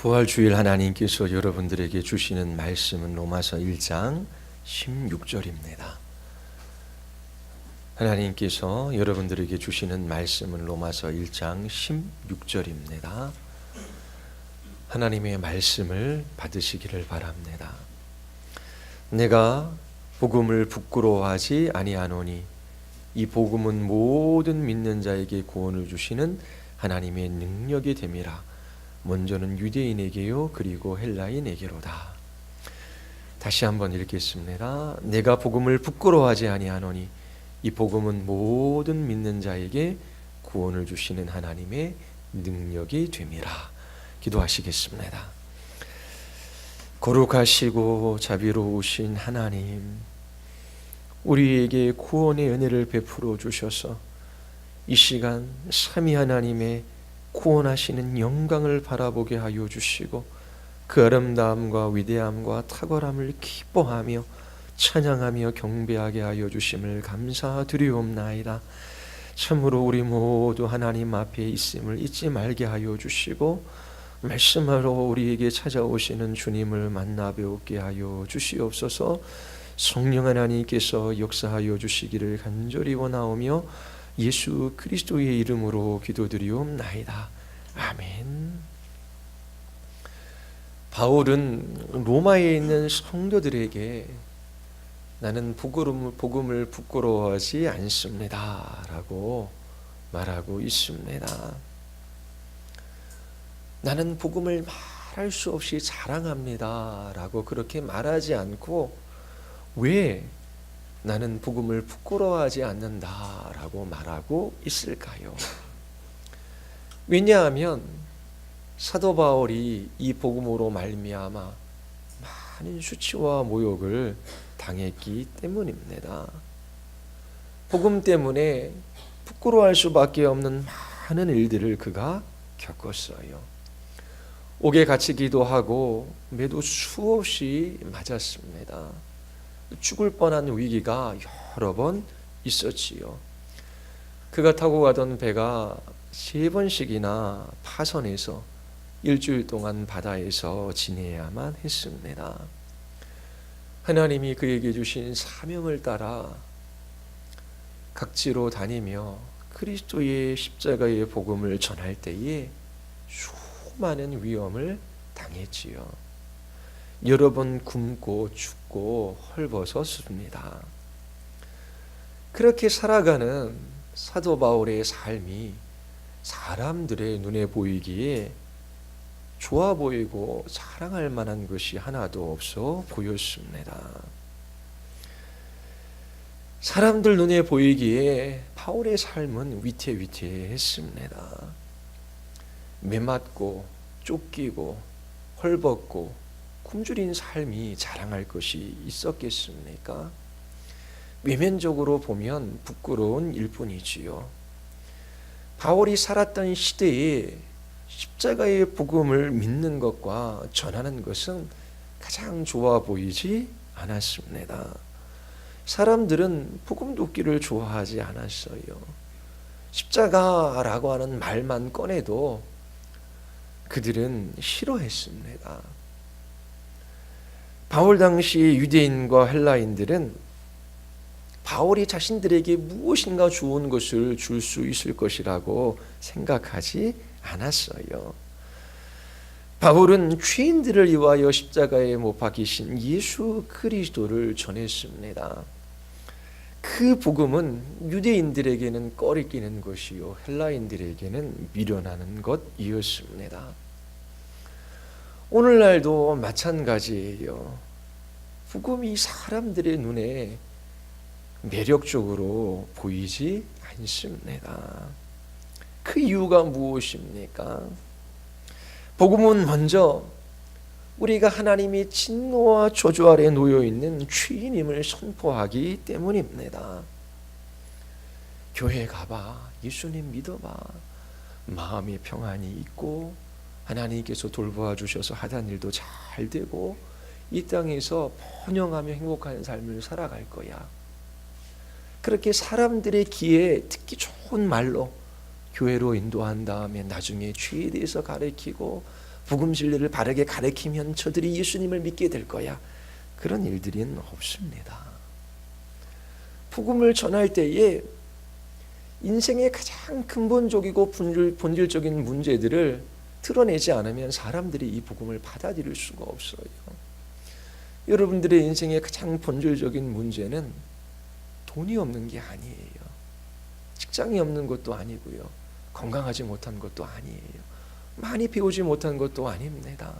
부활주일 하나님께서 여러분들에게 주시는 말씀은 로마서 1장 16절입니다. 하나님께서 여러분들에게 주시는 말씀은 로마서 1장 16절입니다. 하나님의 말씀을 받으시기를 바랍니다. 내가 복음을 부끄러워하지 아니하노니 이 복음은 모든 믿는 자에게 구원을 주시는 하나님의 능력이 됨이라. 먼저는 유대인에게요 그리고 헬라인에게로다. 다시 한번 읽겠습니다. 내가 복음을 부끄러워하지 아니하노니 이 복음은 모든 믿는 자에게 구원을 주시는 하나님의 능력이 됨이라. 기도하시겠습니다. 거룩하시고 자비로우신 하나님, 우리에게 구원의 은혜를 베풀어 주셔서 이 시간 삼위 하나님의 구원하시는 영광을 바라보게 하여 주시고 그 아름다움과 위대함과 탁월함을 기뻐하며 찬양하며 경배하게 하여 주심을 감사드리옵나이다. 참으로 우리 모두 하나님 앞에 있음을 잊지 말게 하여 주시고 말씀하러 우리에게 찾아오시는 주님을 만나 배우게 하여 주시옵소서. 성령 하나님께서 역사하여 주시기를 간절히 원하오며 예수 그리스도의 이름으로 기도드리옵나이다. 아멘. 바울은 로마에 있는 성도들에게 나는 복음을 부끄러워하지 않습니다 라고 말하고 있습니다. 나는 복음을 말할 수 없이 자랑합니다 라고 그렇게 말하지 않고 왜 나는 복음을 부끄러워하지 않는다라고 말하고 있을까요? 왜냐하면 사도 바울이 이 복음으로 말미암아 많은 수치와 모욕을 당했기 때문입니다. 복음 때문에 부끄러워할 수밖에 없는 많은 일들을 그가 겪었어요. 옥에 갇히기도 하고 매도 수없이 맞았습니다. 죽을 뻔한 위기가 여러 번 있었지요. 그가 타고 가던 배가 3번씩이나 파선해서 일주일 동안 바다에서 지내야만 했습니다. 하나님이 그에게 주신 사명을 따라 각지로 다니며 그리스도의 십자가의 복음을 전할 때에 수많은 위험을 당했지요. 여러 번 굶고 죽고 헐벗었습니다. 그렇게 살아가는 사도 바울의 삶이 사람들의 눈에 보이기에 좋아 보이고 자랑할 만한 것이 하나도 없어 보였습니다. 사람들 눈에 보이기에 바울의 삶은 위태위태했습니다. 매맞고 쫓기고 헐벗고 굶주린 삶이 자랑할 것이 있었겠습니까? 외면적으로 보면 부끄러운 일뿐이지요. 바울이 살았던 시대에 십자가의 복음을 믿는 것과 전하는 것은 가장 좋아 보이지 않았습니다. 사람들은 복음 듣기를 좋아하지 않았어요. 십자가라고 하는 말만 꺼내도 그들은 싫어했습니다. 바울 당시 유대인과 헬라인들은 바울이 자신들에게 무엇인가 좋은 것을 줄 수 있을 것이라고 생각하지 않았어요. 바울은 죄인들을 위하여 십자가에 못 박히신 예수 그리스도를 전했습니다. 그 복음은 유대인들에게는 꺼리끼는 것이요 헬라인들에게는 미련하는 것이었습니다. 오늘날도 마찬가지예요. 복음이 사람들의 눈에 매력적으로 보이지 않습니다. 그 이유가 무엇입니까? 복음은 먼저 우리가 하나님의 진노와 저주 아래 놓여 있는 죄인임을 선포하기 때문입니다. 교회 가봐, 예수님 믿어봐, 마음의 평안이 있고 하나님께서 돌보아 주셔서 하던 일도 잘 되고 이 땅에서 번영하며 행복한 삶을 살아갈 거야. 그렇게 사람들의 귀에 듣기 좋은 말로 교회로 인도한 다음에 나중에 죄에 대해서 가르치고 복음 진리를 바르게 가르치면 저들이 예수님을 믿게 될 거야. 그런 일들은 없습니다. 복음을 전할 때에 인생의 가장 근본적이고 본질적인 문제들을 드러내지 않으면 사람들이 이 복음을 받아들일 수가 없어요. 여러분들의 인생의 가장 본질적인 문제는 돈이 없는 게 아니에요. 직장이 없는 것도 아니고요. 건강하지 못한 것도 아니에요. 많이 배우지 못한 것도 아닙니다.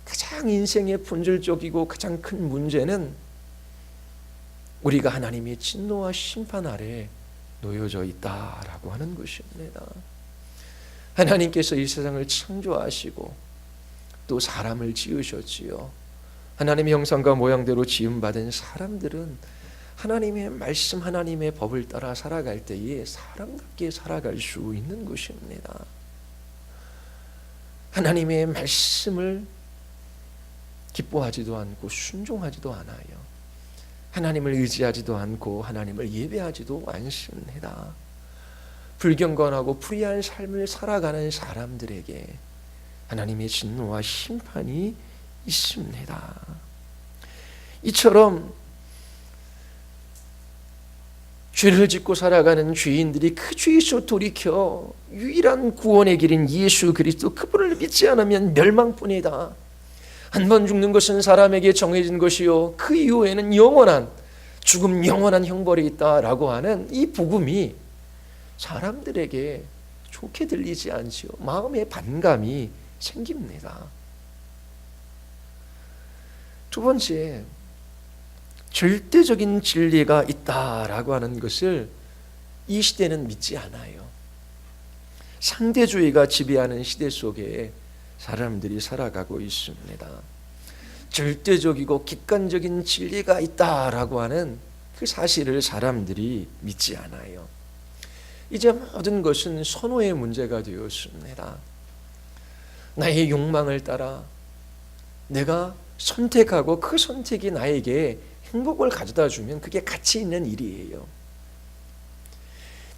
가장 인생의 본질적이고 가장 큰 문제는 우리가 하나님의 진노와 심판 아래 놓여져 있다라고 하는 것입니다. 하나님께서 이 세상을 창조하시고 또 사람을 지으셨지요. 하나님의 형상과 모양대로 지음받은 사람들은 하나님의 말씀, 하나님의 법을 따라 살아갈 때에 사람답게 살아갈 수 있는 것입니다. 하나님의 말씀을 기뻐하지도 않고 순종하지도 않아요. 하나님을 의지하지도 않고 하나님을 예배하지도 않습니다. 불경건하고 불의한 삶을 살아가는 사람들에게 하나님의 진노와 심판이 있습니다. 이처럼 죄를 짓고 살아가는 죄인들이 그 죄에서 돌이켜 유일한 구원의 길인 예수 그리스도 그분을 믿지 않으면 멸망뿐이다. 한 번 죽는 것은 사람에게 정해진 것이요 그 이후에는 영원한 죽음, 영원한 형벌이 있다라고 하는 이 복음이 사람들에게 좋게 들리지 않지요. 마음에 반감이 생깁니다. 두 번째, 절대적인 진리가 있다라고 하는 것을 이 시대는 믿지 않아요. 상대주의가 지배하는 시대 속에 사람들이 살아가고 있습니다. 절대적이고 객관적인 진리가 있다라고 하는 그 사실을 사람들이 믿지 않아요. 이제 모든 것은 선호의 문제가 되었습니다. 나의 욕망을 따라 내가 선택하고 그 선택이 나에게 행복을 가져다 주면 그게 가치 있는 일이에요.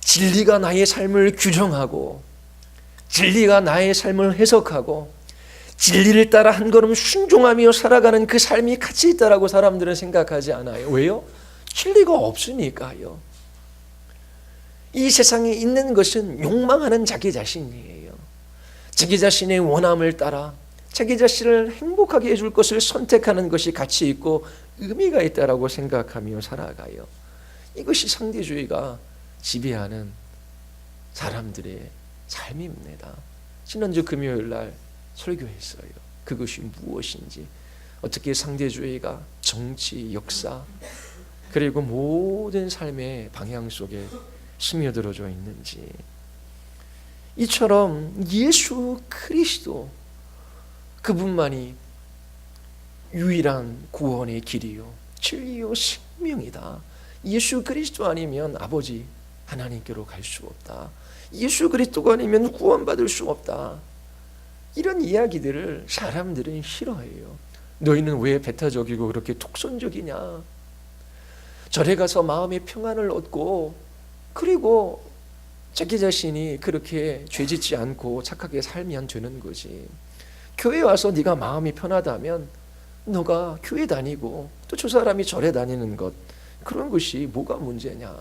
진리가 나의 삶을 규정하고 진리가 나의 삶을 해석하고 진리를 따라 한 걸음 순종하며 살아가는 그 삶이 가치 있다라고 사람들은 생각하지 않아요. 왜요? 진리가 없으니까요. 이 세상에 있는 것은 욕망하는 자기 자신이에요. 자기 자신의 원함을 따라 자기 자신을 행복하게 해줄 것을 선택하는 것이 가치 있고 의미가 있다라고 생각하며 살아가요. 이것이 상대주의가 지배하는 사람들의 삶입니다. 지난주 금요일 날 설교했어요. 그것이 무엇인지, 어떻게 상대주의가 정치, 역사 그리고 모든 삶의 방향 속에 스며들어져 있는지. 이처럼 예수 그리스도 그분만이 유일한 구원의 길이요 진리요 생명이다. 예수 그리스도 아니면 아버지 하나님께로 갈 수 없다. 예수 그리스도가 아니면 구원받을 수 없다. 이런 이야기들을 사람들은 싫어해요. 너희는 왜 배타적이고 그렇게 독선적이냐. 절에 가서 마음의 평안을 얻고 그리고 자기 자신이 그렇게 죄짓지 않고 착하게 살면 되는 거지. 교회 와서 네가 마음이 편하다면 너가 교회 다니고 또 저 사람이 절에 다니는 것, 그런 것이 뭐가 문제냐.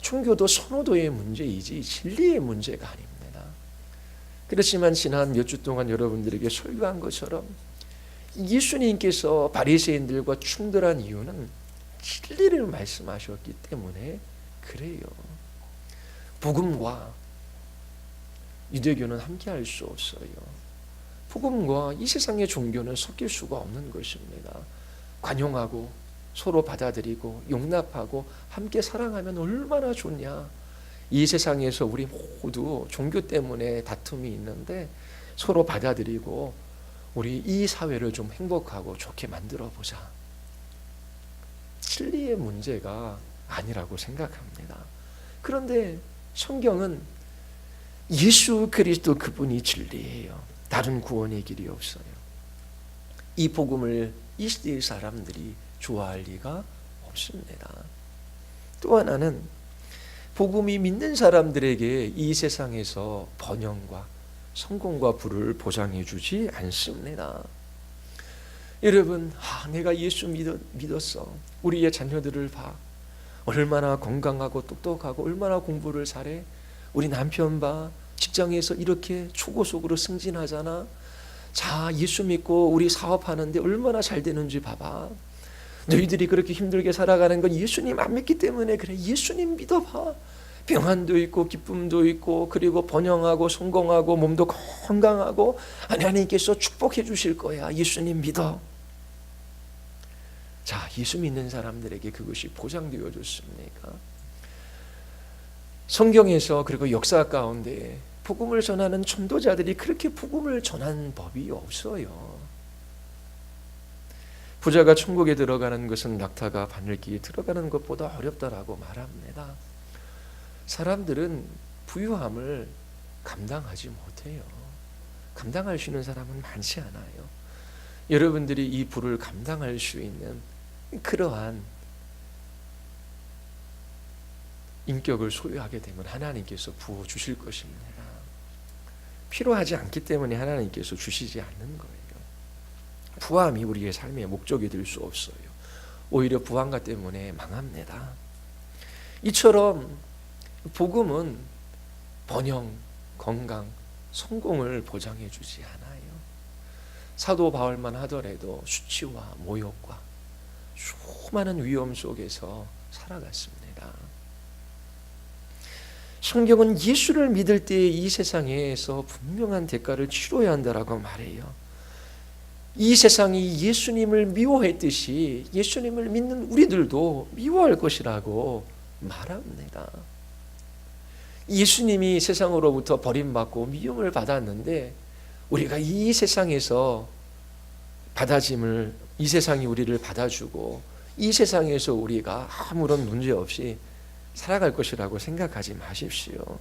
종교도 선호도의 문제이지 진리의 문제가 아닙니다. 그렇지만 지난 몇 주 동안 여러분들에게 설교한 것처럼 예수님께서 바리새인들과 충돌한 이유는 진리를 말씀하셨기 때문에 그래요. 복음과 유대교는 함께할 수 없어요. 복음과 이 세상의 종교는 섞일 수가 없는 것입니다. 관용하고 서로 받아들이고 용납하고 함께 사랑하면 얼마나 좋냐. 이 세상에서 우리 모두 종교 때문에 다툼이 있는데 서로 받아들이고 우리 이 사회를 좀 행복하고 좋게 만들어 보자. 진리의 문제가 아니라고 생각합니다. 그런데 성경은 예수 그리스도 그분이 진리예요. 다른 구원의 길이 없어요. 이 복음을 이 시대의 사람들이 좋아할 리가 없습니다. 또 하나는 복음이 믿는 사람들에게 이 세상에서 번영과 성공과 부를 보장해 주지 않습니다. 여러분, 내가 예수 믿었어. 우리의 자녀들을 봐. 얼마나 건강하고 똑똑하고 얼마나 공부를 잘해. 우리 남편 봐. 직장에서 이렇게 초고속으로 승진하잖아. 자, 예수 믿고 우리 사업하는데 얼마나 잘 되는지 봐봐. 너희들이 그렇게 힘들게 살아가는 건 예수님 안 믿기 때문에 그래. 예수님 믿어봐. 평안도 있고 기쁨도 있고 그리고 번영하고 성공하고 몸도 건강하고 하나님께서 축복해 주실 거야. 예수님 믿어. 자, 예수 믿는 사람들에게 그것이 보장되어 줬습니까? 성경에서 그리고 역사 가운데 복음을 전하는 전도자들이 그렇게 복음을 전한 법이 없어요. 부자가 천국에 들어가는 것은 낙타가 바늘기에 들어가는 것보다 어렵다라고 말합니다. 사람들은 부유함을 감당하지 못해요. 감당할 수 있는 사람은 많지 않아요. 여러분들이 이 부를 감당할 수 있는 그러한 인격을 소유하게 되면 하나님께서 부어주실 것입니다. 필요하지 않기 때문에 하나님께서 주시지 않는 거예요. 부함이 우리의 삶의 목적이 될 수 없어요. 오히려 부함과 때문에 망합니다. 이처럼 복음은 번영, 건강, 성공을 보장해 주지 않아요. 사도 바울만 하더라도 수치와 모욕과 수많은 위험 속에서 살아갔습니다. 성경은 예수를 믿을 때 이 세상에서 분명한 대가를 치러야 한다라고 말해요. 이 세상이 예수님을 미워했듯이 예수님을 믿는 우리들도 미워할 것이라고 말합니다. 예수님이 세상으로부터 버림받고 미움을 받았는데 우리가 이 세상에서 받아짐을, 이 세상이 우리를 받아주고 이 세상에서 우리가 아무런 문제 없이 살아갈 것이라고 생각하지 마십시오.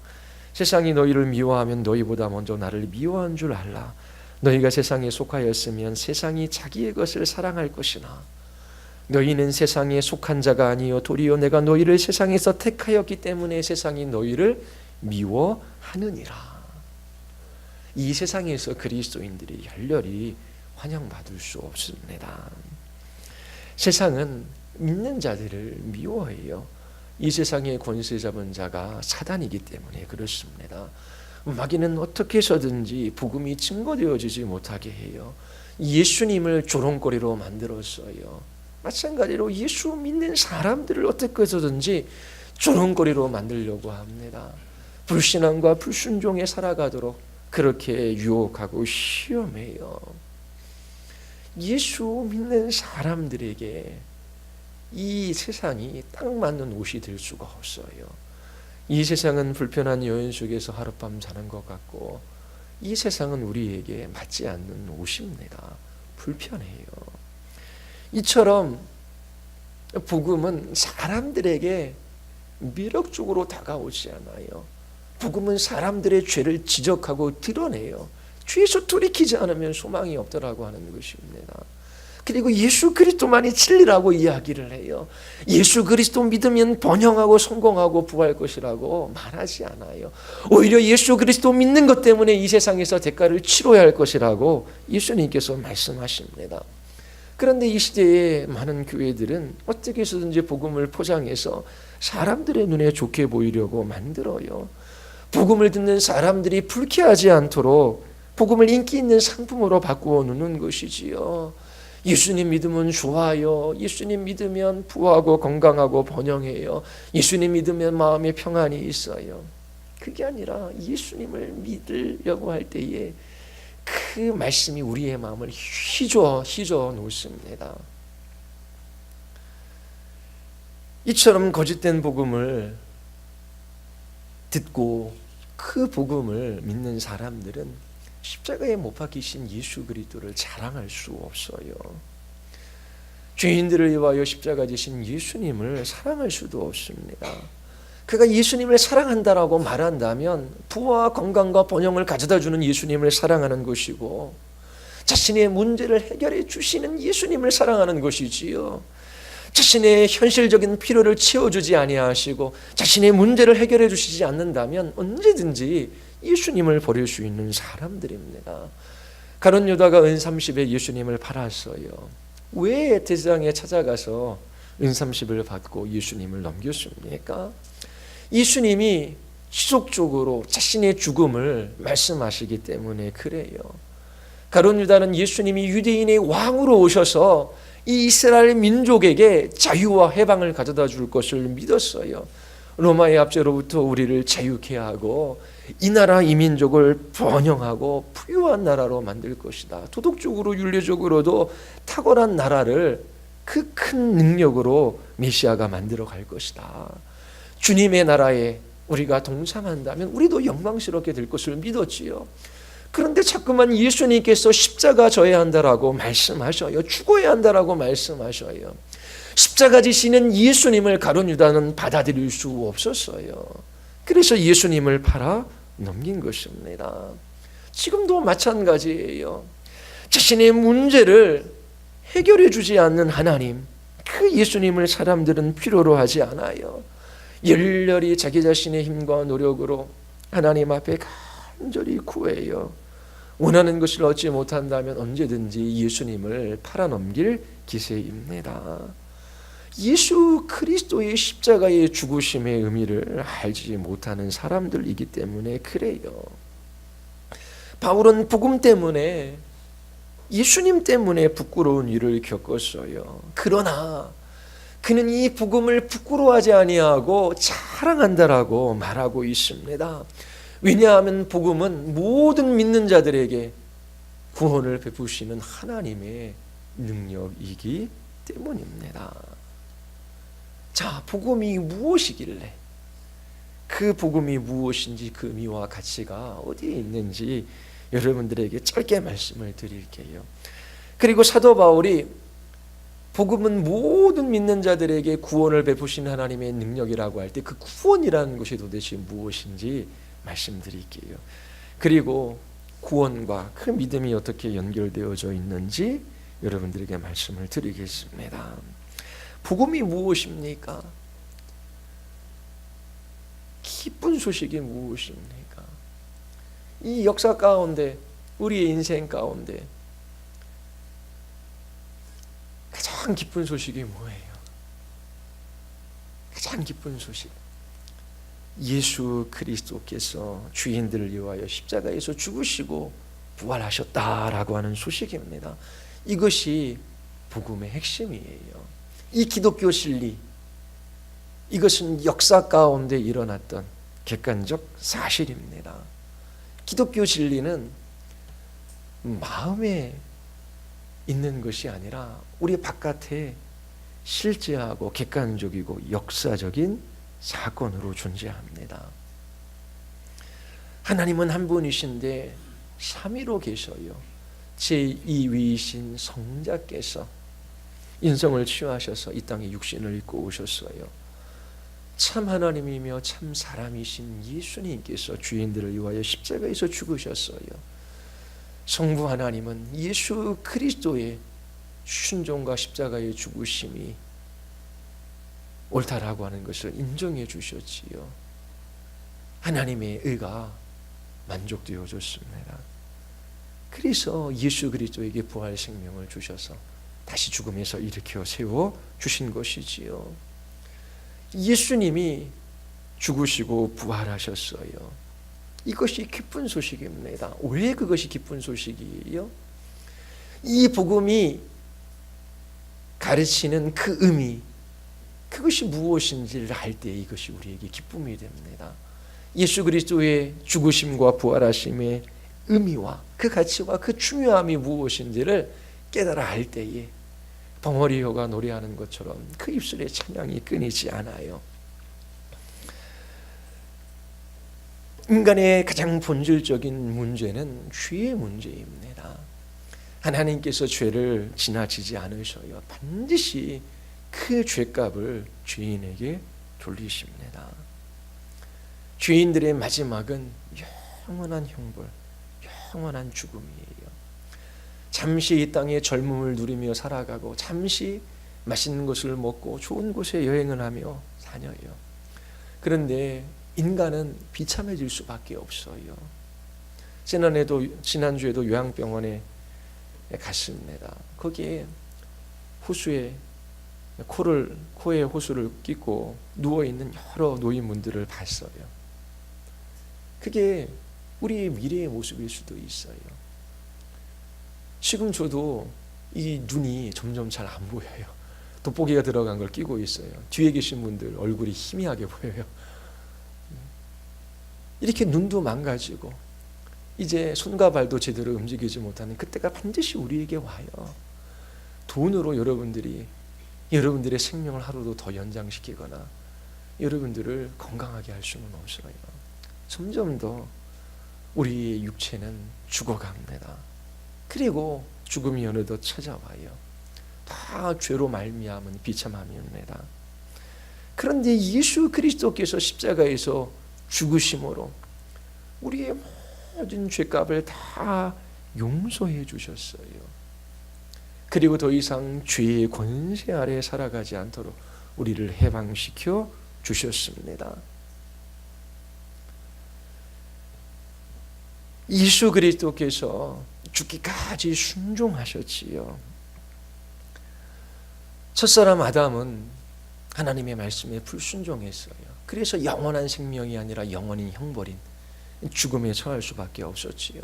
세상이 너희를 미워하면 너희보다 먼저 나를 미워한 줄 알라. 너희가 세상에 속하였으면 세상이 자기의 것을 사랑할 것이나 너희는 세상에 속한 자가 아니요 도리어 내가 너희를 세상에서 택하였기 때문에 세상이 너희를 미워하느니라. 이 세상에서 그리스도인들이 열렬히 환영받을 수 없습니다. 세상은 믿는 자들을 미워해요. 이 세상의 권세 잡은 자가 사단이기 때문에 그렇습니다. 마귀는 어떻게 해서든지 복음이 증거되어지지 못하게 해요. 예수님을 조롱거리로 만들었어요. 마찬가지로 예수 믿는 사람들을 어떻게 해서든지 조롱거리로 만들려고 합니다. 불신앙과 불순종에 살아가도록 그렇게 유혹하고 시험해요. 예수 믿는 사람들에게 이 세상이 딱 맞는 옷이 될 수가 없어요. 이 세상은 불편한 여인 속에서 하룻밤 자는 것 같고 이 세상은 우리에게 맞지 않는 옷입니다. 불편해요. 이처럼 복음은 사람들에게 매력적으로 다가오지 않아요. 복음은 사람들의 죄를 지적하고 드러내요. 죄에서 돌이키지 않으면 소망이 없더라고 하는 것입니다. 그리고 예수 그리스도만이 진리라고 이야기를 해요. 예수 그리스도 믿으면 번영하고 성공하고 부할 것이라고 말하지 않아요. 오히려 예수 그리스도 믿는 것 때문에 이 세상에서 대가를 치러야 할 것이라고 예수님께서 말씀하십니다. 그런데 이 시대의 많은 교회들은 어떻게 해서든지 복음을 포장해서 사람들의 눈에 좋게 보이려고 만들어요. 복음을 듣는 사람들이 불쾌하지 않도록 복음을 인기 있는 상품으로 바꾸어 놓는 것이지요. 예수님 믿으면 좋아요. 예수님 믿으면 부하고 건강하고 번영해요. 예수님 믿으면 마음에 평안이 있어요. 그게 아니라 예수님을 믿으려고 할 때에 그 말씀이 우리의 마음을 휘저 놓습니다. 이처럼 거짓된 복음을 듣고 그 복음을 믿는 사람들은 십자가에 못 박히신 예수 그리스도를 자랑할 수 없어요. 죄인들을 위하여 십자가 지신 예수님을 사랑할 수도 없습니다. 그가 예수님을 사랑한다라고 말한다면 부와 건강과 번영을 가져다주는 예수님을 사랑하는 것이고 자신의 문제를 해결해 주시는 예수님을 사랑하는 것이지요. 자신의 현실적인 필요를 채워주지 아니하시고 자신의 문제를 해결해 주시지 않는다면 언제든지 예수님을 버릴 수 있는 사람들입니다. 가룟 유다가 은30에 예수님을 팔았어요. 왜 제사장에 찾아가서 은30을 받고 예수님을 넘겼습니까? 예수님이 지속적으로 자신의 죽음을 말씀하시기 때문에 그래요. 가룟 유다는 예수님이 유대인의 왕으로 오셔서 이 이스라엘 민족에게 자유와 해방을 가져다 줄 것을 믿었어요. 로마의 압제로부터 우리를 자유케 하고 이 나라 이 민족을 번영하고 부유한 나라로 만들 것이다. 도덕적으로 윤리적으로도 탁월한 나라를 그 큰 능력으로 메시아가 만들어 갈 것이다. 주님의 나라에 우리가 동참한다면 우리도 영광스럽게 될 것을 믿었지요. 그런데 자꾸만 예수님께서 십자가 져야 한다라고 말씀하셔요. 죽어야 한다라고 말씀하셔요. 십자가 지시는 예수님을 가룟 유다는 받아들일 수 없었어요. 그래서 예수님을 팔아 넘긴 것입니다. 지금도 마찬가지예요. 자신의 문제를 해결해 주지 않는 하나님, 그 예수님을 사람들은 필요로 하지 않아요. 열렬히 자기 자신의 힘과 노력으로 하나님 앞에 간절히 구해요. 원하는 것을 얻지 못한다면 언제든지 예수님을 팔아넘길 기세입니다. 예수 그리스도의 십자가의 죽으심의 의미를 알지 못하는 사람들이기 때문에 그래요. 바울은 복음 때문에, 예수님 때문에 부끄러운 일을 겪었어요. 그러나 그는 이 복음을 부끄러워하지 아니하고 자랑한다라고 말하고 있습니다. 왜냐하면 복음은 모든 믿는 자들에게 구원을 베푸시는 하나님의 능력이기 때문입니다. 자, 복음이 무엇이길래, 그 복음이 무엇인지 그 의미와 가치가 어디에 있는지 여러분들에게 짧게 말씀을 드릴게요. 그리고 사도 바울이 복음은 모든 믿는 자들에게 구원을 베푸신 하나님의 능력이라고 할 때 그 구원이라는 것이 도대체 무엇인지 말씀드릴게요. 그리고 구원과 그 믿음이 어떻게 연결되어져 있는지 여러분들에게 말씀을 드리겠습니다. 복음이 무엇입니까? 기쁜 소식이 무엇입니까? 이 역사 가운데, 우리의 인생 가운데 가장 기쁜 소식이 뭐예요? 가장 기쁜 소식, 예수 그리스도께서 죄인들을 위하여 십자가에서 죽으시고 부활하셨다라고 하는 소식입니다. 이것이 복음의 핵심이에요. 이 기독교 진리, 이것은 역사 가운데 일어났던 객관적 사실입니다. 기독교 진리는 마음에 있는 것이 아니라 우리 바깥에 실제하고 객관적이고 역사적인 사건으로 존재합니다. 하나님은 한 분이신데 삼위로 계셔요. 제2위이신 성자께서 인성을 취하셔서 이 땅에 육신을 입고 오셨어요. 참 하나님이며 참 사람이신 예수님께서 죄인들을 위하여 십자가에서 죽으셨어요. 성부 하나님은 예수 그리스도의 순종과 십자가의 죽으심이 옳다라고 하는 것을 인정해 주셨지요. 하나님의 의가 만족되어졌습니다. 그래서 예수 그리스도에게 부활 생명을 주셔서 다시 죽음에서 일으켜 세워 주신 것이지요. 예수님이 죽으시고 부활하셨어요. 이것이 기쁜 소식입니다. 왜 그것이 기쁜 소식이에요? 이 복음이 가르치는 그 의미, 그것이 무엇인지를 알 때 이것이 우리에게 기쁨이 됩니다. 예수 그리스도의 죽으심과 부활하심의 의미와 그 가치와 그 중요함이 무엇인지를 깨달아 알 때에 벙어리효가 노래하는 것처럼 그 입술에 찬양이 끊이지 않아요. 인간의 가장 본질적인 문제는 죄의 문제입니다. 하나님께서 죄를 지나치지 않으셔요. 반드시 그 죄값을 죄인에게 돌리십니다. 죄인들의 마지막은 영원한 형벌, 영원한 죽음이에요. 잠시 이 땅에 젊음을 누리며 살아가고 잠시 맛있는 것을 먹고 좋은 곳에 여행을 하며 다녀요. 그런데 인간은 비참해질 수밖에 없어요. 지난주에도 요양병원에 갔습니다. 거기에 호수에 코에 호수를 끼고 누워있는 여러 노인분들을 봤어요. 그게 우리의 미래의 모습일 수도 있어요. 지금 저도 이 눈이 점점 잘 안 보여요. 돋보기가 들어간 걸 끼고 있어요. 뒤에 계신 분들 얼굴이 희미하게 보여요. 이렇게 눈도 망가지고 이제 손과 발도 제대로 움직이지 못하는 그때가 반드시 우리에게 와요. 돈으로 여러분들의 생명을 하루도 더 연장시키거나 여러분들을 건강하게 할 수는 없어요. 점점 더 우리의 육체는 죽어갑니다. 그리고 죽음이 어느덧 찾아와요. 다 죄로 말미암은 비참함입니다. 그런데 예수 그리스도께서 십자가에서 죽으심으로 우리의 모든 죄값을 다 용서해 주셨어요. 그리고 더 이상 죄의 권세 아래 살아가지 않도록 우리를 해방시켜 주셨습니다. 예수 그리스도께서 죽기까지 순종하셨지요. 첫사람 아담은 하나님의 말씀에 불순종했어요. 그래서 영원한 생명이 아니라 영원히 형벌인 죽음에 처할 수밖에 없었지요.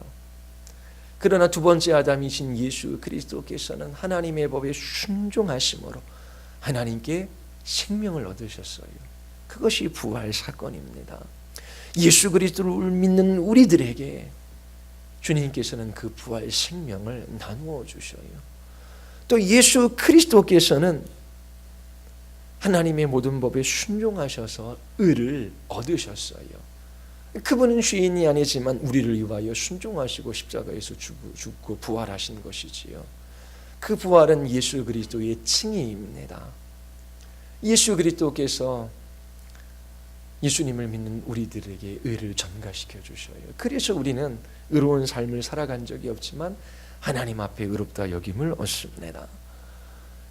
그러나 두 번째 아담이신 예수 그리스도께서는 하나님의 법에 순종하심으로 하나님께 생명을 얻으셨어요. 그것이 부활 사건입니다. 예수 그리스도를 믿는 우리들에게 주님께서는 그 부활 생명을 나누어 주셔요. 또 예수 그리스도께서는 하나님의 모든 법에 순종하셔서 의를 얻으셨어요. 그분은 죄인이 아니지만 우리를 위하여 순종하시고 십자가에서 죽고 부활하신 것이지요. 그 부활은 예수 그리스도의 칭의입니다. 예수 그리스도께서 예수님을 믿는 우리들에게 의를 전가시켜 주셔요. 그래서 우리는 의로운 삶을 살아간 적이 없지만 하나님 앞에 의롭다 여김을 얻습니다.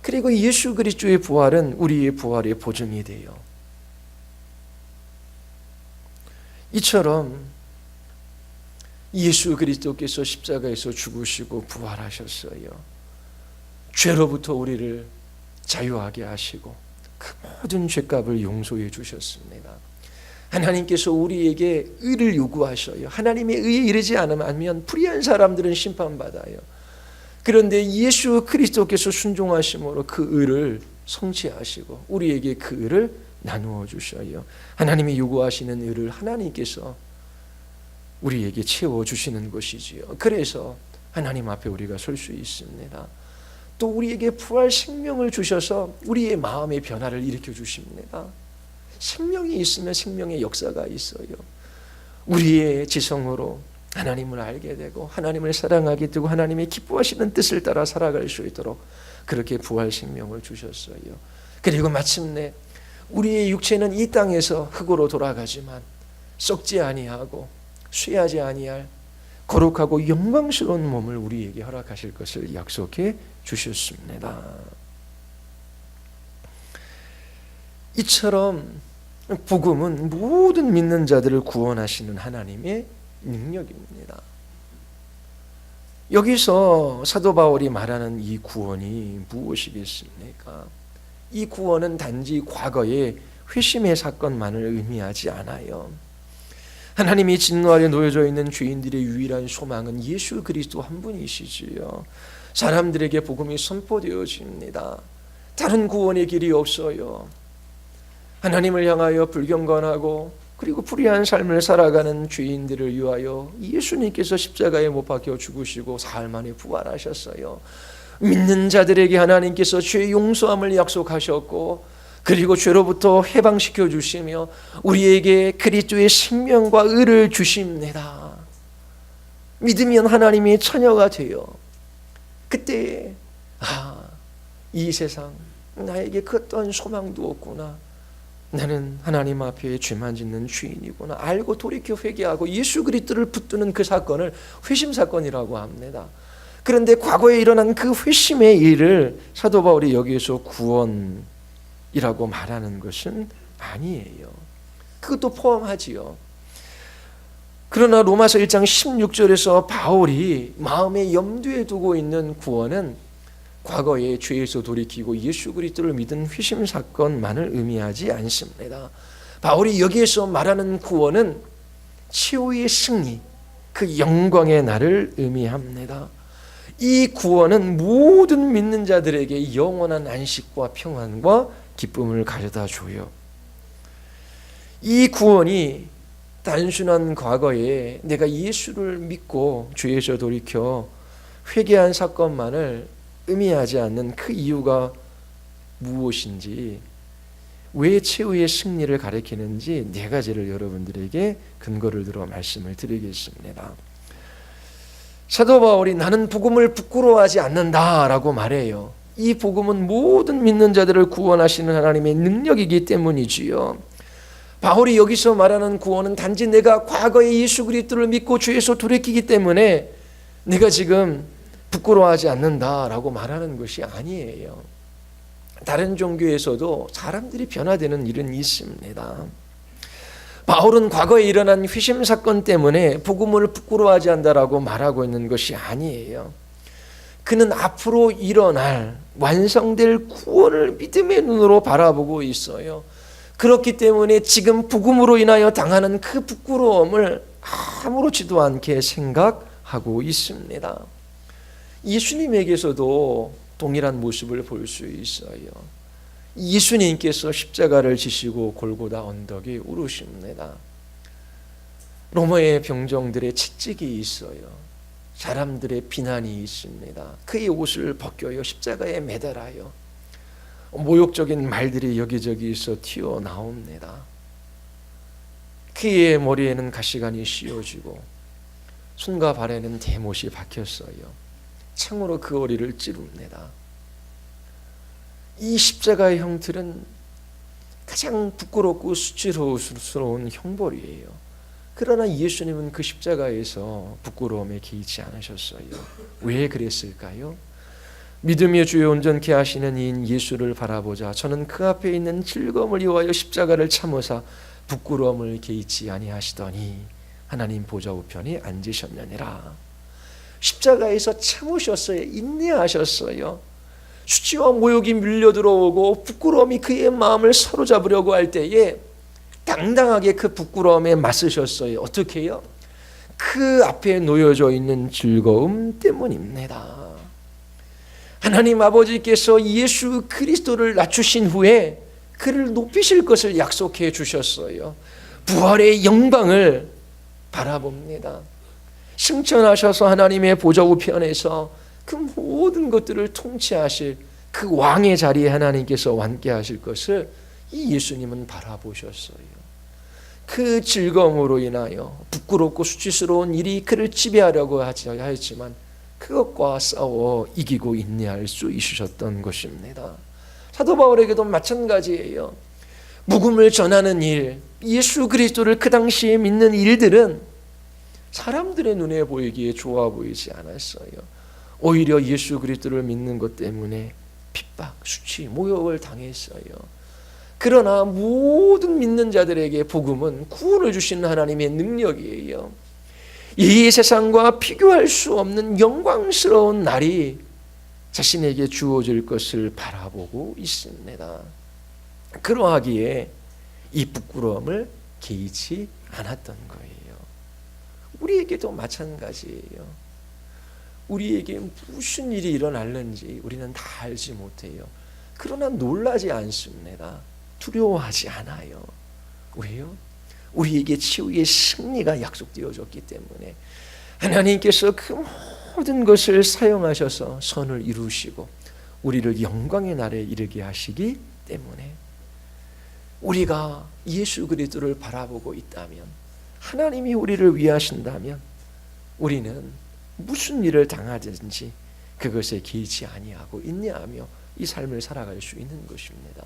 그리고 예수 그리스도의 부활은 우리의 부활의 보증이 돼요. 이처럼 예수 그리스도께서 십자가에서 죽으시고 부활하셨어요. 죄로부터 우리를 자유하게 하시고 그 모든 죄값을 용서해 주셨습니다. 하나님께서 우리에게 의를 요구하셔요. 하나님의 의에 이르지 않으면 불의한 사람들은 심판받아요. 그런데 예수 그리스도께서 순종하심으로 그 의를 성취하시고 우리에게 그 의를 나누어 주셔요. 하나님이 요구하시는 의를 하나님께서 우리에게 채워주시는 것이지요. 그래서 하나님 앞에 우리가 설 수 있습니다. 또 우리에게 부활 생명을 주셔서 우리의 마음의 변화를 일으켜 주십니다. 생명이 있으면 생명의 역사가 있어요. 우리의 지성으로 하나님을 알게 되고 하나님을 사랑하게 되고 하나님의 기뻐하시는 뜻을 따라 살아갈 수 있도록 그렇게 부활 생명을 주셨어요. 그리고 마침내 우리의 육체는 이 땅에서 흙으로 돌아가지만 썩지 아니하고 쇠하지 아니할 거룩하고 영광스러운 몸을 우리에게 허락하실 것을 약속해 주셨습니다. 이처럼 복음은 모든 믿는 자들을 구원하시는 하나님의 능력입니다. 여기서 사도 바울이 말하는 이 구원이 무엇이겠습니까? 이 구원은 단지 과거의 회심의 사건만을 의미하지 않아요. 하나님이 진노 아래 놓여져 있는 죄인들의 유일한 소망은 예수 그리스도 한 분이시지요. 사람들에게 복음이 선포되어집니다. 다른 구원의 길이 없어요. 하나님을 향하여 불경건하고 그리고 불의한 삶을 살아가는 죄인들을 위하여 예수님께서 십자가에 못 박혀 죽으시고 사흘 만에 부활하셨어요. 믿는 자들에게 하나님께서 죄 용서함을 약속하셨고 그리고 죄로부터 해방시켜 주시며 우리에게 그리스도의 생명과 의를 주십니다. 믿으면 하나님의 처녀가 되어 그때 이 세상 나에게 그 어떤 소망도 없구나. 나는 하나님 앞에 죄만 짓는 죄인이구나 알고 돌이켜 회개하고 예수 그리스도를 붙드는 그 사건을 회심 사건이라고 합니다. 그런데 과거에 일어난 그 회심의 일을 사도 바울이 여기에서 구원이라고 말하는 것은 아니에요. 그것도 포함하지요. 그러나 로마서 1장 16절에서 바울이 마음에 염두에 두고 있는 구원은 과거에 죄에서 돌이키고 예수 그리스도를 믿은 회심 사건만을 의미하지 않습니다. 바울이 여기에서 말하는 구원은 최후의 승리, 그 영광의 날을 의미합니다. 이 구원은 모든 믿는 자들에게 영원한 안식과 평안과 기쁨을 가져다 줘요. 이 구원이 단순한 과거에 내가 예수를 믿고 죄에서 돌이켜 회개한 사건만을 의미하지 않는 그 이유가 무엇인지, 왜 최후의 승리를 가리키는지 네 가지를 여러분들에게 근거를 들어 말씀을 드리겠습니다. 사도 바울이 나는 복음을 부끄러워하지 않는다라고 말해요. 이 복음은 모든 믿는 자들을 구원하시는 하나님의 능력이기 때문이지요. 바울이 여기서 말하는 구원은 단지 내가 과거에 예수 그리스도를 믿고 죄에서 돌이키기 때문에 내가 지금 부끄러워하지 않는다라고 말하는 것이 아니에요. 다른 종교에서도 사람들이 변화되는 일은 있습니다. 바울은 과거에 일어난 회심 사건 때문에 복음을 부끄러워하지 않는다라고 말하고 있는 것이 아니에요. 그는 앞으로 일어날 완성될 구원을 믿음의 눈으로 바라보고 있어요. 그렇기 때문에 지금 복음으로 인하여 당하는 그 부끄러움을 아무렇지도 않게 생각하고 있습니다. 예수님에게서도 동일한 모습을 볼 수 있어요. 예수님께서 십자가를 지시고 골고다 언덕에 오르십니다. 로마의 병정들의 채찍이 있어요. 사람들의 비난이 있습니다. 그의 옷을 벗겨요. 십자가에 매달아요. 모욕적인 말들이 여기저기서 튀어나옵니다. 그의 머리에는 가시관이 씌워지고 손과 발에는 대못이 박혔어요. 창으로 그 허리를 찌릅니다. 이 십자가의 형틀은 가장 부끄럽고 수치스러운 형벌이에요. 그러나 예수님은 그 십자가에서 부끄러움에 개의치 않으셨어요. 왜 그랬을까요? 믿음의 주요 온전케 하시는 이인 예수를 바라보자 저는 그 앞에 있는 즐거움을 위하여 십자가를 참으사 부끄러움을 개의치 아니하시더니 하나님 보좌 우편에 앉으셨느니라. 십자가에서 참으셨어요. 인내하셨어요. 수치와 모욕이 밀려들어오고 부끄러움이 그의 마음을 사로잡으려고 할 때에 당당하게 그 부끄러움에 맞서셨어요. 어떻게 해요? 그 앞에 놓여져 있는 즐거움 때문입니다. 하나님 아버지께서 예수 그리스도를 낮추신 후에 그를 높이실 것을 약속해 주셨어요. 부활의 영광을 바라봅니다. 승천하셔서 하나님의 보좌 우편에서 그 모든 것들을 통치하실 그 왕의 자리에 하나님께서 함께 하실 것을 이 예수님은 바라보셨어요. 그 즐거움으로 인하여 부끄럽고 수치스러운 일이 그를 지배하려고 하였지만 그것과 싸워 이기고 인내할 수 있으셨던 것입니다. 사도 바울에게도 마찬가지예요. 복음을 전하는 일, 예수 그리스도를 그 당시에 믿는 일들은 사람들의 눈에 보이기에 좋아 보이지 않았어요. 오히려 예수 그리스도를 믿는 것 때문에 핍박, 수치, 모욕을 당했어요. 그러나 모든 믿는 자들에게 복음은 구원을 주시는 하나님의 능력이에요. 이 세상과 비교할 수 없는 영광스러운 날이 자신에게 주어질 것을 바라보고 있습니다. 그러하기에 이 부끄러움을 개의치 않았던 거예요. 우리에게도 마찬가지예요. 우리에게 무슨 일이 일어날는지 우리는 다 알지 못해요. 그러나 놀라지 않습니다. 두려워하지 않아요. 왜요? 우리에게 치유의 승리가 약속되어졌기 때문에 하나님께서 그 모든 것을 사용하셔서 선을 이루시고 우리를 영광의 날에 이르게 하시기 때문에 우리가 예수 그리스도를 바라보고 있다면, 하나님이 우리를 위하신다면 우리는 무슨 일을 당하든지 그것에 개의치 아니하고 인내하며 이 삶을 살아갈 수 있는 것입니다.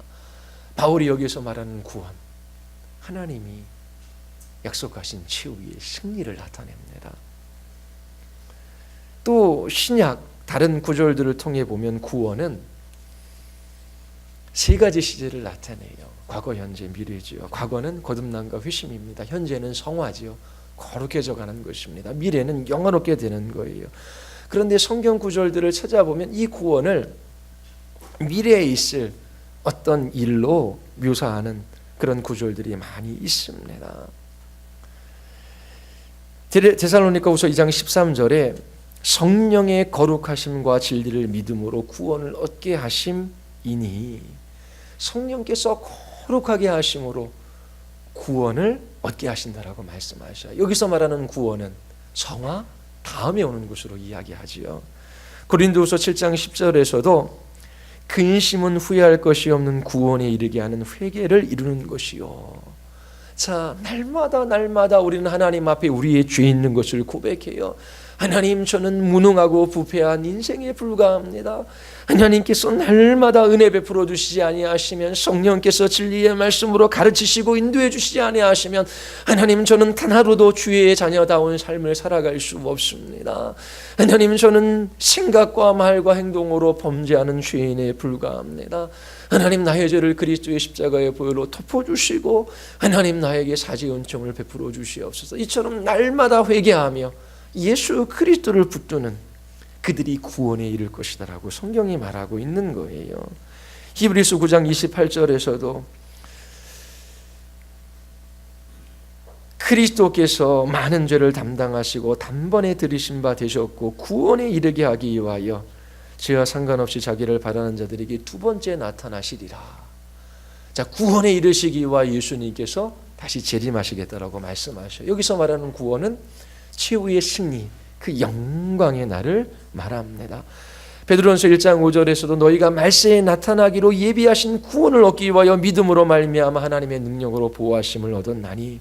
바울이 여기서 말하는 구원, 하나님이 약속하신 최후의 승리를 나타냅니다. 또 신약 다른 구절들을 통해 보면 구원은 세 가지 시제를 나타내요. 과거, 현재, 미래지요. 과거는 거듭남과 회심입니다. 현재는 성화지요. 거룩해져 가는 것입니다. 미래는 영원롭게 되는 거예요. 그런데 성경 구절들을 찾아보면 이 구원을 미래에 있을 어떤 일로 묘사하는 그런 구절들이 많이 있습니다. 데살로니가후서 2장 13절에 성령의 거룩하심과 진리를 믿음으로 구원을 얻게 하심이니, 성령께서 거룩하게 하심으로 구원을 얻게 하신다라고 말씀하셔요. 여기서 말하는 구원은 성화 다음에 오는 것으로 이야기하지요. 고린도후서 7장 10절에서도 근심은 후회할 것이 없는 구원에 이르게 하는 회개를 이루는 것이요. 자, 날마다 우리는 하나님 앞에 우리의 죄 있는 것을 고백해요. 하나님, 저는 무능하고 부패한 인생에 불과합니다. 하나님께서 날마다 은혜 베풀어 주시지 아니하시면, 성령께서 진리의 말씀으로 가르치시고 인도해 주시지 아니하시면, 하나님, 저는 단 하루도 주의 자녀다운 삶을 살아갈 수 없습니다. 하나님, 저는 생각과 말과 행동으로 범죄하는 죄인에 불과합니다. 하나님, 나의 죄를 그리스도의 십자가의 보혈로 덮어주시고 하나님, 나에게 사지 은총을 베풀어 주시옵소서. 이처럼 날마다 회개하며 예수 그리스도를 붙드는 그들이 구원에 이를 것이다라고 성경이 말하고 있는 거예요. 히브리서 9장 28절에서도 그리스도께서 많은 죄를 담당하시고 단번에 들이신 바 되셨고 구원에 이르게 하기 위하여 죄와 상관없이 자기를 바라는 자들에게 두 번째 나타나시리라. 자, 구원에 이르시기 위하여 예수님께서 다시 재림하시겠다라고 말씀하셔요. 여기서 말하는 구원은 최후의 승리, 그 영광의 날을 말합니다. 베드로전서 1장 5절에서도 너희가 말세에 나타나기로 예비하신 구원을 얻기 위하여 믿음으로 말미암아 하나님의 능력으로 보호하심을 얻었나니,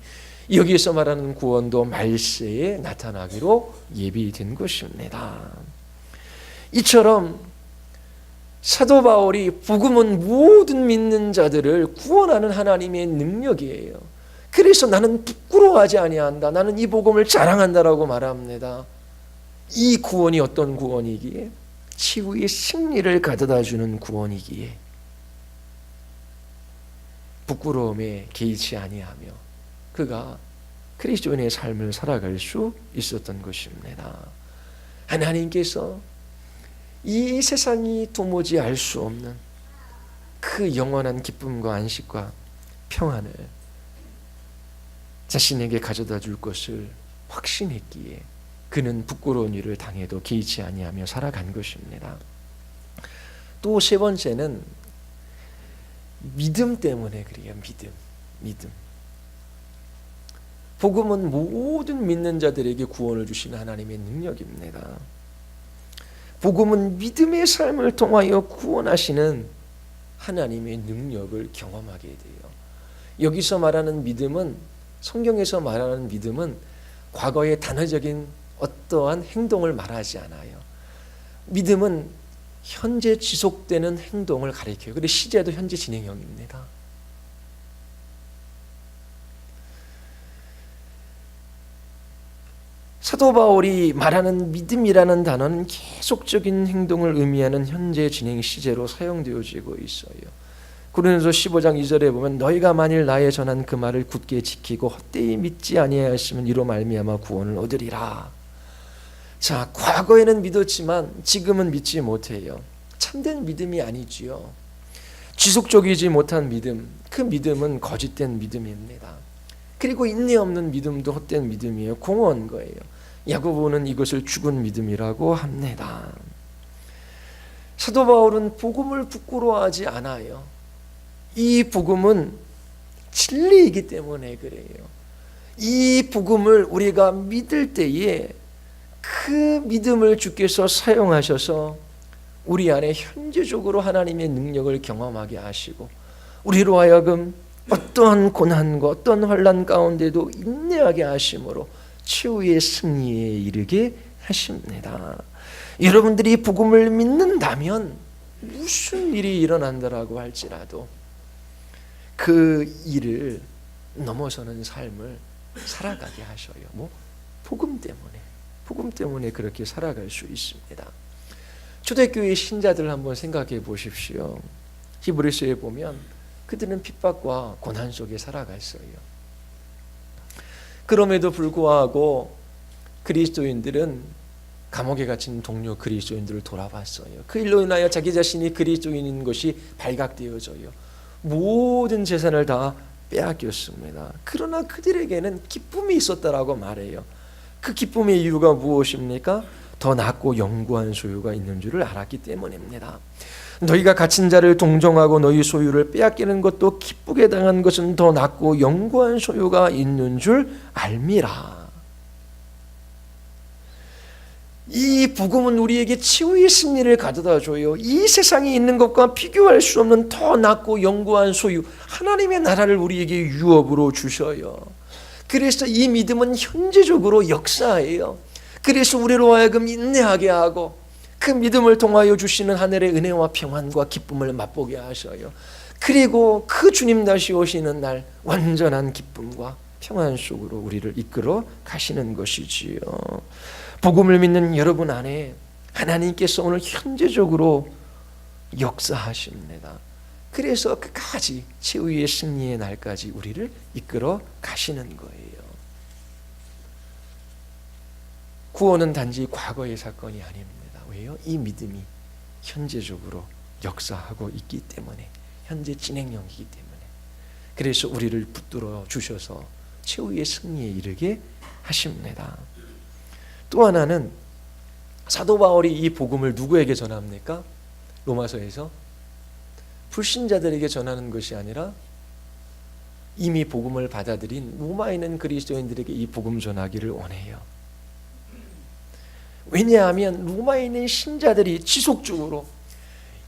여기에서 말하는 구원도 말세에 나타나기로 예비된 것입니다. 이처럼 사도 바울이 복음은 모든 믿는 자들을 구원하는 하나님의 능력이에요. 그래서 나는 부끄러워하지 아니한다, 나는 이 복음을 자랑한다라고 말합니다. 이 구원이 어떤 구원이기에? 치유의 승리를 가져다 주는 구원이기에 부끄러움에 개의치 아니하며 그가 그리스도인의 삶을 살아갈 수 있었던 것입니다. 하나님께서 이 세상이 도무지 알 수 없는 그 영원한 기쁨과 안식과 평안을 자신에게 가져다 줄 것을 확신했기에 그는 부끄러운 일을 당해도 개의치 아니하며 살아간 것입니다. 또 세 번째는 믿음 때문에 그래요. 믿음. 복음은 모든 믿는 자들에게 구원을 주시는 하나님의 능력입니다. 복음은 믿음의 삶을 통하여 구원하시는 하나님의 능력을 경험하게 돼요. 여기서 말하는 믿음은, 성경에서 말하는 믿음은 과거의 단어적인 어떠한 행동을 말하지 않아요. 믿음은 현재 지속되는 행동을 가리켜요. 그리고 시제도 현재 진행형입니다. 사도 바울이 말하는 믿음이라는 단어는 계속적인 행동을 의미하는 현재 진행 시제로 사용되어지고 있어요. 고린도서 15장 2절에 보면 너희가 만일 나의 전한 그 말을 굳게 지키고 헛되이 믿지 아니하였으면 이로 말미암아 구원을 얻으리라. 자, 과거에는 믿었지만 지금은 믿지 못해요. 참된 믿음이 아니지요. 지속적이지 못한 믿음, 그 믿음은 거짓된 믿음입니다. 그리고 인내 없는 믿음도 헛된 믿음이에요. 공허한 거예요. 야고보는 이것을 죽은 믿음이라고 합니다. 사도 바울은 복음을 부끄러워하지 않아요. 이 복음은 진리이기 때문에 그래요. 이 복음을 우리가 믿을 때에 그 믿음을 주께서 사용하셔서 우리 안에 현재적으로 하나님의 능력을 경험하게 하시고 우리로 하여금 어떠한 고난과 어떤 환난 가운데도 인내하게 하심으로 최후의 승리에 이르게 하십니다. 여러분들이 복음을 믿는다면 무슨 일이 일어난다라고 할지라도 그 일을 넘어서는 삶을 살아가게 하셔요. 복음 때문에 그렇게 살아갈 수 있습니다. 초대교회 신자들 한번 생각해 보십시오. 히브리서에 보면 그들은 핍박과 고난 속에 살아갔어요. 그럼에도 불구하고 그리스도인들은 감옥에 갇힌 동료 그리스도인들을 돌아봤어요. 그 일로 인하여 자기 자신이 그리스도인인 것이 발각되어져요. 모든 재산을 다 빼앗겼습니다. 그러나 그들에게는 기쁨이 있었다라고 말해요. 그 기쁨의 이유가 무엇입니까? 더 낫고 영구한 소유가 있는 줄을 알았기 때문입니다. 너희가 갇힌 자를 동정하고 너희 소유를 빼앗기는 것도 기쁘게 당한 것은 더 낫고 영구한 소유가 있는 줄 알미라. 이 복음은 우리에게 치유의 승리를 가져다 줘요. 이 세상에 있는 것과 비교할 수 없는 더 낫고 영구한 소유, 하나님의 나라를 우리에게 유업으로 주셔요. 그래서 이 믿음은 현재적으로 역사예요. 그래서 우리로 하여금 인내하게 하고 그 믿음을 통하여 주시는 하늘의 은혜와 평안과 기쁨을 맛보게 하셔요. 그리고 그 주님 다시 오시는 날 완전한 기쁨과 평안 속으로 우리를 이끌어 가시는 것이지요. 복음을 믿는 여러분 안에 하나님께서 오늘 현재적으로 역사하십니다. 그래서 끝까지 치유의 승리의 날까지 우리를 이끌어 가시는 거예요. 구원은 단지 과거의 사건이 아닙니다. 왜요? 이 믿음이 현재적으로 역사하고 있기 때문에, 현재 진행형이기 때문에. 그래서 우리를 붙들어 주셔서 최후의 승리에 이르게 하십니다. 또 하나는 사도 바울이 이 복음을 누구에게 전합니까? 로마서에서 불신자들에게 전하는 것이 아니라 이미 복음을 받아들인 로마에 있는 그리스도인들에게 이 복음 전하기를 원해요. 왜냐하면 로마에 있는 신자들이 지속적으로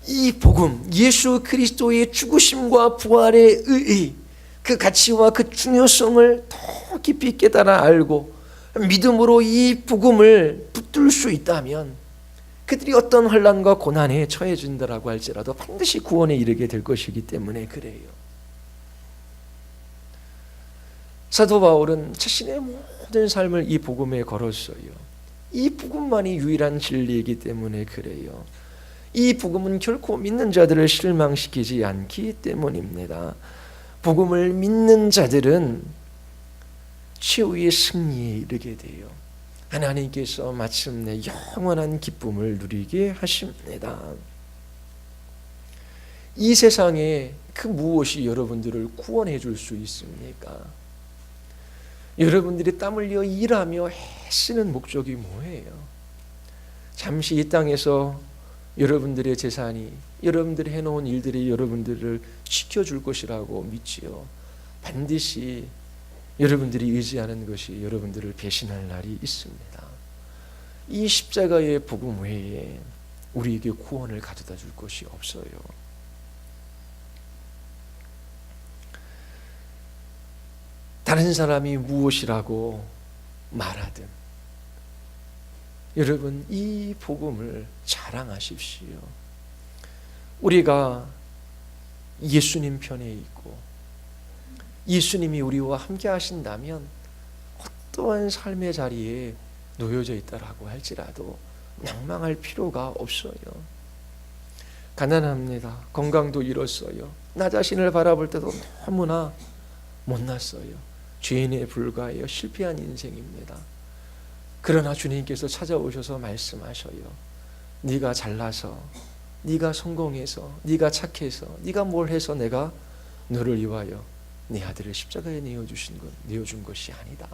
이 복음, 예수 그리스도의 죽으심과 부활의 의의, 그 가치와 그 중요성을 더 깊이 깨달아 알고 믿음으로 이 복음을 붙들 수 있다면 그들이 어떤 환난과 고난에 처해진다라고 할지라도 반드시 구원에 이르게 될 것이기 때문에 그래요. 사도 바울은 자신의 모든 삶을 이 복음에 걸었어요. 이 복음만이 유일한 진리이기 때문에 그래요. 이 복음은 결코 믿는 자들을 실망시키지 않기 때문입니다. 복음을 믿는 자들은 최후의 승리에 이르게 돼요. 하나님께서 마침내 영원한 기쁨을 누리게 하십니다. 이 세상에 그 무엇이 여러분들을 구원해 줄 수 있습니까? 여러분들이 땀 흘려 일하며 애쓰는 목적이 뭐예요? 잠시 이 땅에서 여러분들의 재산이, 여러분들이 해놓은 일들이 여러분들을 지켜줄 것이라고 믿지요. 반드시 여러분들이 의지하는 것이 여러분들을 배신할 날이 있습니다. 이 십자가의 복음 외에 우리에게 구원을 가져다 줄 것이 없어요. 다른 사람이 무엇이라고 말하든 여러분 이 복음을 자랑하십시오. 우리가 예수님 편에 있고 예수님이 우리와 함께 하신다면 어떠한 삶의 자리에 놓여져 있다라고 할지라도 낭망할 필요가 없어요. 가난합니다. 건강도 잃었어요. 나 자신을 바라볼 때도 너무나 못났어요. 죄인에 불과하여 실패한 인생입니다. 그러나 주님께서 찾아오셔서 말씀하셔요. 네가 잘나서, 네가 성공해서, 네가 착해서, 네가 뭘 해서 내가 너를 위하여 네 아들을 십자가에 내어준 것이 아니다.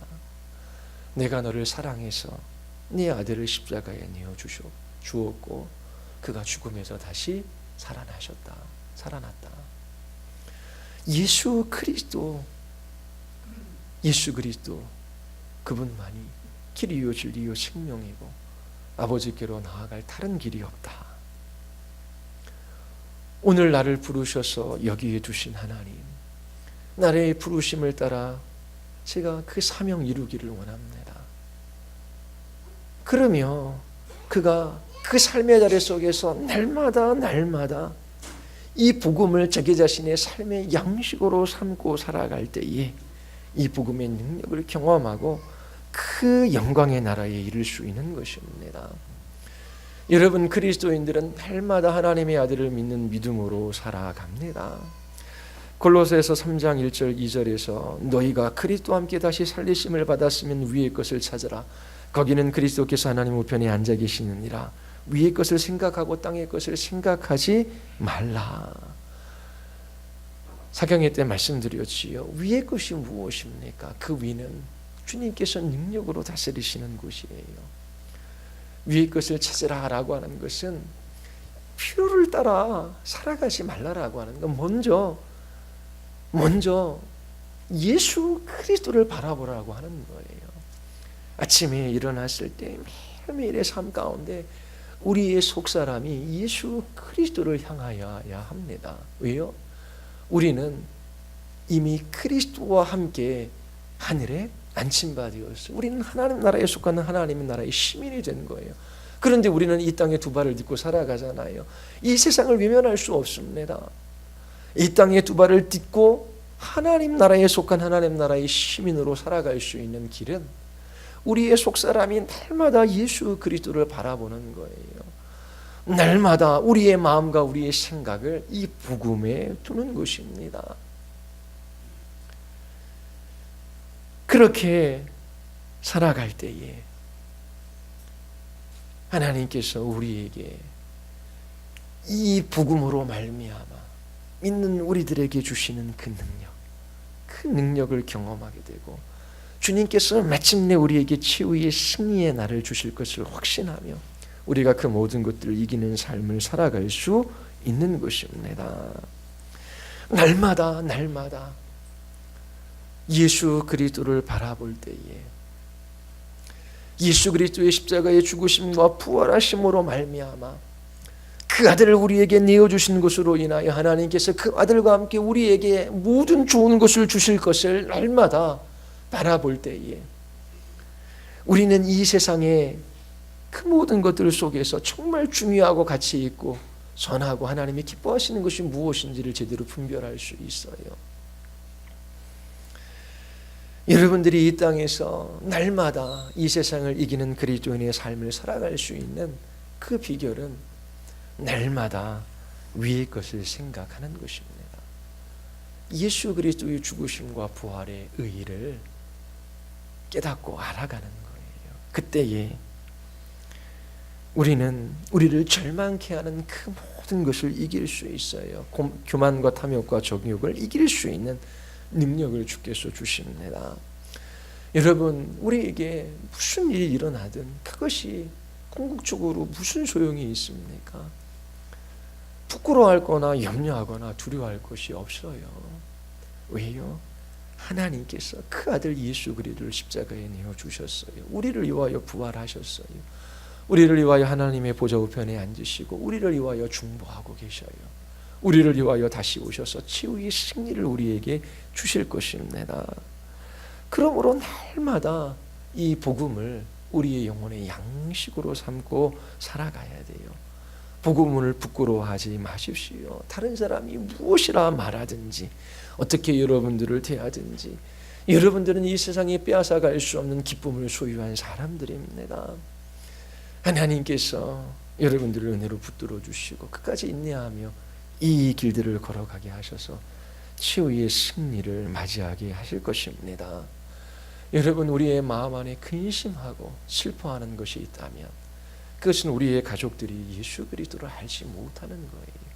내가 너를 사랑해서 네 아들을 십자가에 주었고 그가 죽음에서 다시 살아났다. 예수 그리스도 그분만이 길이요 진리요 생명이고 아버지께로 나아갈 다른 길이 없다. 오늘 나를 부르셔서 여기에 두신 하나님, 나의 부르심을 따라 제가 그 사명 이루기를 원합니다. 그러며 그가 그 삶의 자리 속에서 날마다 이 복음을 자기 자신의 삶의 양식으로 삼고 살아갈 때에 이 복음의 능력을 경험하고 그 영광의 나라에 이를 수 있는 것입니다. 여러분, 그리스도인들은 날마다 하나님의 아들을 믿는 믿음으로 살아갑니다. 골로새서 3장 1절 2절에서 너희가 그리스도와 함께 다시 살리심을 받았으면 위의 것을 찾으라. 거기는 그리스도께서 하나님 우편에 앉아 계시느니라. 위의 것을 생각하고 땅의 것을 생각하지 말라. 사경회 때 말씀드렸지요. 위의 것이 무엇입니까? 그 위는 주님께서 능력으로 다스리시는 곳이에요. 위의 것을 찾으라라고 하는 것은 필요를 따라 살아가지 말라라고 하는 건 먼저 예수 그리스도를 바라보라고 하는 거예요. 아침에 일어났을 때 매일매일의 삶 가운데 우리의 속사람이 예수 그리스도를 향하여야 합니다. 왜요? 우리는 이미 그리스도와 함께 하늘에 안침바 되었어요. 우리는 하나님 나라에 속하는 하나님의 나라의 시민이 된 거예요. 그런데 우리는 이 땅에 두 발을 딛고 살아가잖아요. 이 세상을 외면할 수 없습니다. 이 땅에 두 발을 딛고 하나님 나라에 속한 하나님 나라의 시민으로 살아갈 수 있는 길은 우리의 속사람이 날마다 예수 그리스도를 바라보는 거예요. 날마다 우리의 마음과 우리의 생각을 이 복음에 두는 것입니다. 그렇게 살아갈 때에 하나님께서 우리에게 이 복음으로 말미암아 믿는 우리들에게 주시는 그 능력을 경험하게 되고 주님께서 마침내 우리에게 치유의 승리의 날을 주실 것을 확신하며 우리가 그 모든 것들을 이기는 삶을 살아갈 수 있는 것입니다. 날마다 예수 그리스도를 바라볼 때에 예수 그리스도의 십자가의 죽으심과 부활하심으로 말미암아 그 아들을 우리에게 내어주신 것으로 인하여 하나님께서 그 아들과 함께 우리에게 모든 좋은 것을 주실 것을 날마다 바라볼 때에 우리는 이 세상의 그 모든 것들 속에서 정말 중요하고 가치 있고 선하고 하나님이 기뻐하시는 것이 무엇인지를 제대로 분별할 수 있어요. 여러분들이 이 땅에서 날마다 이 세상을 이기는 그리스도인의 삶을 살아갈 수 있는 그 비결은 날마다 위의 것을 생각하는 것입니다. 예수 그리스도의 죽으심과 부활의 의의를 깨닫고 알아가는 거예요. 그때에 우리는 우리를 절망케 하는 그 모든 것을 이길 수 있어요. 교만과 탐욕과 정욕을 이길 수 있는 능력을 주께서 주십니다. 여러분, 우리에게 무슨 일이 일어나든 그것이 궁극적으로 무슨 소용이 있습니까? 부끄러워하거나 염려하거나 두려워할 것이 없어요. 왜요? 하나님께서 그 아들 예수 그리스도를 십자가에 내어주셨어요. 우리를 위하여 부활하셨어요. 우리를 위하여 하나님의 보좌 우편에 앉으시고 우리를 위하여 중보하고 계셔요. 우리를 위하여 다시 오셔서 치유의 승리를 우리에게 주실 것입니다. 그러므로 날마다 이 복음을 우리의 영혼의 양식으로 삼고 살아가야 돼요. 복음을 부끄러워하지 마십시오. 다른 사람이 무엇이라 말하든지 어떻게 여러분들을 대하든지 여러분들은 이 세상에 빼앗아갈 수 없는 기쁨을 소유한 사람들입니다. 하나님께서 여러분들을 은혜로 붙들어 주시고 끝까지 인내하며 이 길들을 걸어가게 하셔서 치유의 승리를 맞이하게 하실 것입니다. 여러분, 우리의 마음 안에 근심하고 슬퍼하는 것이 있다면 그것은 우리의 가족들이 예수 그리스도를 알지 못하는 거예요.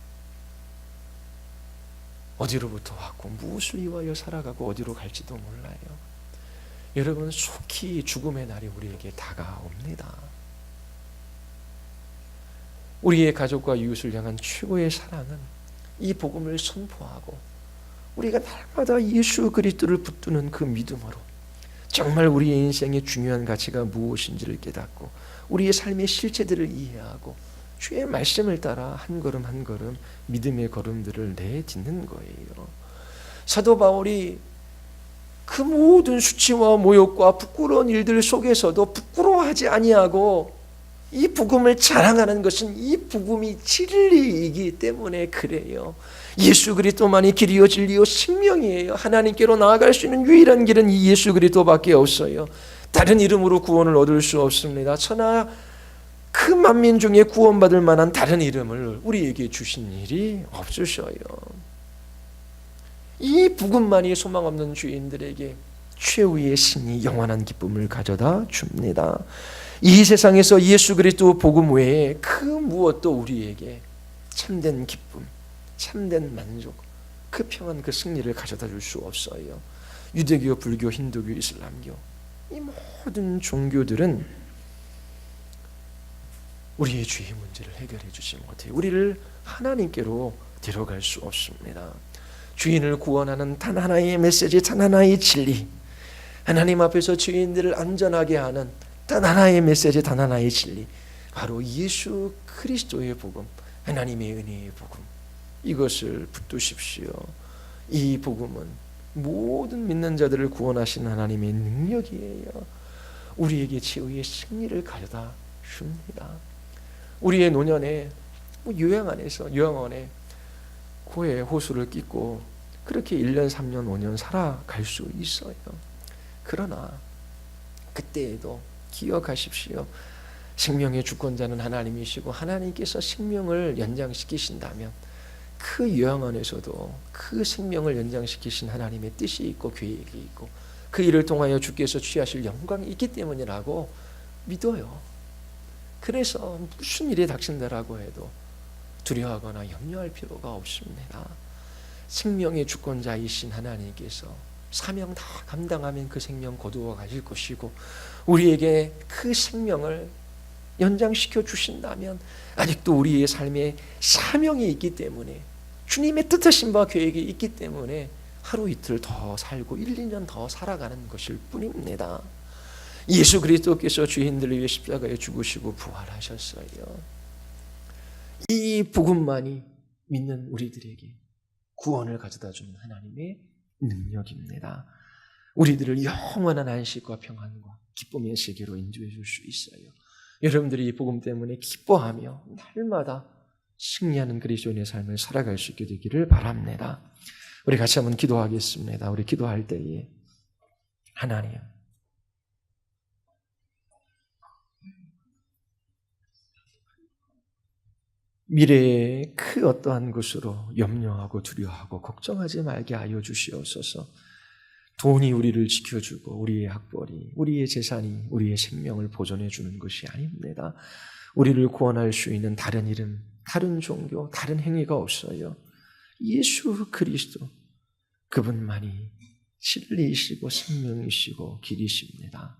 어디로부터 왔고 무엇을 위하여 살아가고 어디로 갈지도 몰라요. 여러분, 속히 죽음의 날이 우리에게 다가옵니다. 우리의 가족과 이웃을 향한 최고의 사랑은 이 복음을 선포하고 우리가 날마다 예수 그리스도를 붙드는 그 믿음으로 정말 우리의 인생의 중요한 가치가 무엇인지를 깨닫고 우리의 삶의 실체들을 이해하고 주의 말씀을 따라 한 걸음 한 걸음 믿음의 걸음들을 내딛는 거예요. 사도 바울이 그 모든 수치와 모욕과 부끄러운 일들 속에서도 부끄러워하지 아니하고 이 복음을 자랑하는 것은 이 복음이 진리이기 때문에 그래요. 예수 그리스도만이 길이요 진리요 생명이에요. 하나님께로 나아갈 수 있는 유일한 길은 이 예수 그리스도밖에 없어요. 다른 이름으로 구원을 얻을 수 없습니다. 그러나 그 만민 중에 구원받을 만한 다른 이름을 우리에게 주신 일이 없으셔요. 이 복음만이 소망 없는 죄인들에게 최후의 승리, 영원한 기쁨을 가져다 줍니다. 이 세상에서 예수 그리스도 복음 외에 그 무엇도 우리에게 참된 기쁨, 참된 만족, 그 평안, 그 승리를 가져다 줄 수 없어요. 유대교, 불교, 힌두교, 이슬람교, 이 모든 종교들은 우리의 죄의 문제를 해결해 주지 못해요. 우리를 하나님께로 데려갈 수 없습니다. 죄인을 구원하는 단 하나의 메시지, 단 하나의 진리, 하나님 앞에서 죄인들을 안전하게 하는 단 하나의 메시지, 단 하나의 진리, 바로 예수 그리스도의 복음, 하나님의 은혜의 복음, 이것을 붙드십시오. 이 복음은 모든 믿는 자들을 구원하신 하나님의 능력이에요. 우리에게 최후의 승리를 가져다 줍니다. 우리의 노년에 요양원에 코에 호수를 끼고 그렇게 1년, 3년, 5년 살아갈 수 있어요. 그러나 그때에도 기억하십시오. 생명의 주권자는 하나님이시고 하나님께서 생명을 연장시키신다면 그 요양원에서도 그 생명을 연장시키신 하나님의 뜻이 있고 계획이 있고 그 일을 통하여 주께서 취하실 영광이 있기 때문이라고 믿어요. 그래서 무슨 일이 닥친다라고 해도 두려워하거나 염려할 필요가 없습니다. 생명의 주권자이신 하나님께서 사명 다 감당하면 그 생명 거두어 가실 것이고 우리에게 그 생명을 연장시켜 주신다면 아직도 우리의 삶에 사명이 있기 때문에 주님의 뜻하신 바 계획이 있기 때문에 하루 이틀 더 살고 1, 2년 더 살아가는 것일 뿐입니다. 예수 그리스도께서 죄인들을 위해 십자가에 죽으시고 부활하셨어요. 이 복음만이 믿는 우리들에게 구원을 가져다 주는 하나님의 능력입니다. 우리들을 영원한 안식과 평안과 기쁨의 세계로 인도해 줄 수 있어요. 여러분들이 이 복음 때문에 기뻐하며 날마다 승리하는 그리스도인의 삶을 살아갈 수 있게 되기를 바랍니다. 우리 같이 한번 기도하겠습니다. 우리 기도할 때에 하나님, 미래의 그 어떠한 것으로 염려하고 두려워하고 걱정하지 말게 하여 주시옵소서. 돈이 우리를 지켜주고 우리의 학벌이, 우리의 재산이 우리의 생명을 보존해 주는 것이 아닙니다. 우리를 구원할 수 있는 다른 이름, 다른 종교, 다른 행위가 없어요. 예수 그리스도, 그분만이 진리이시고 생명이시고 길이십니다.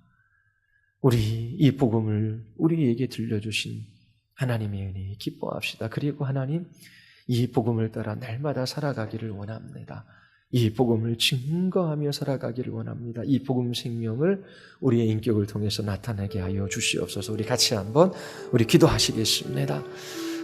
우리 이 복음을 우리에게 들려주신 하나님의 은혜에 기뻐합시다. 그리고 하나님, 이 복음을 따라 날마다 살아가기를 원합니다. 이 복음을 증거하며 살아가기를 원합니다. 이 복음 생명을 우리의 인격을 통해서 나타나게 하여 주시옵소서. 우리 같이 한번 우리 기도하시겠습니다.